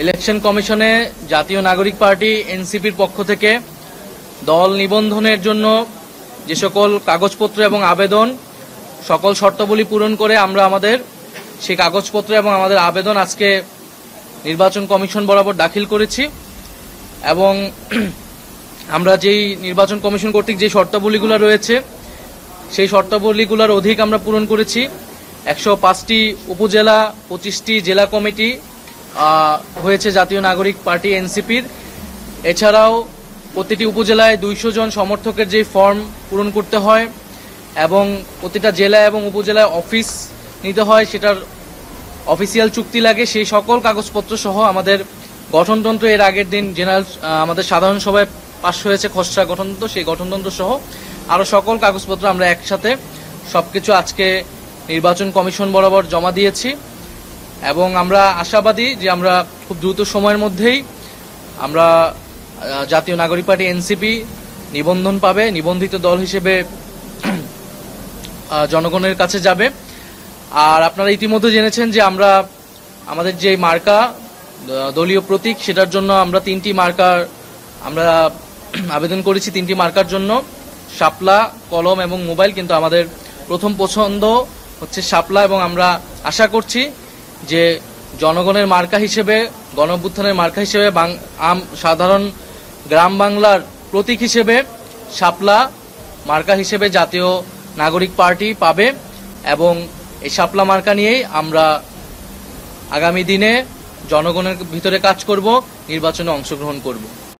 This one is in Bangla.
ইলেকশন কমিশনে জাতীয় নাগরিক পার্টি এনসিপির পক্ষ থেকে দল নিবন্ধনের জন্য যে সকল কাগজপত্র এবং আবেদন সকল শর্তাবলী পূরণ করে আমরা আমাদের সেই কাগজপত্র এবং আমাদের আবেদন আজকে নির্বাচন কমিশন বরাবর দাখিল করেছি এবং আমরা যেই নির্বাচন কমিশন কর্তৃক যে শর্তাবলীগুলো রয়েছে সেই শর্তাবলীগুলোর অধিক আমরা পূরণ করেছি। 105টি উপজেলা 25টি জেলা কমিটি হয়েছে জাতীয় নাগরিক পার্টি এনসিপির। এছাড়াও প্রতিটি উপজেলায় 200 জন সমর্থকের যে ফর্ম পূরণ করতে হয় এবং প্রতিটা জেলা এবং উপজেলায় অফিস নিতে হয়, সেটার অফিসিয়াল চুক্তি লাগে। সেই সকল কাগজপত্র সহ আমাদের গঠনতন্ত্র এর আগের দিন জেনারেল আমাদের সাধারণ সভায় পাশ হয়েছে খসড়া গঠনতন্ত্র, সেই গঠনতন্ত্র সহ আরো সকল কাগজপত্র আমরা একসাথে সবকিছু আজকে নির্বাচন কমিশন বরাবর জমা দিয়েছি এবং আমরা আশাবাদী যে আমরা খুব দ্রুত সময়ের মধ্যেই আমরা জাতীয় নাগরিক পার্টি এনসিপি নিবন্ধন পাবে, নিবন্ধিত দল হিসেবে জনগণের কাছে যাবে। আর আপনারা ইতিমধ্যে জেনেছেন যে আমরা আমাদের যে মার্কা দলীয় প্রতীক সেটার জন্য আমরা 3টি মার্কার আমরা আবেদন করেছি। 3টি মার্কার জন্য শাপলা, কলম এবং মোবাইল, কিন্তু আমাদের প্রথম পছন্দ হচ্ছে শাপলা এবং আমরা আশা করছি যে জনগণের মার্কা হিসেবে, গণঅভ্যুত্থানের মার্কা হিসেবে, সাধারণ গ্রাম বাংলার প্রতীক হিসেবে শাপলা মার্কা হিসেবে জাতীয় নাগরিক পার্টি পাবে এবং এই শাপলা মার্কা নিয়েই আমরা আগামী দিনে জনগণের ভিতরে কাজ করব, নির্বাচনে অংশগ্রহণ করব।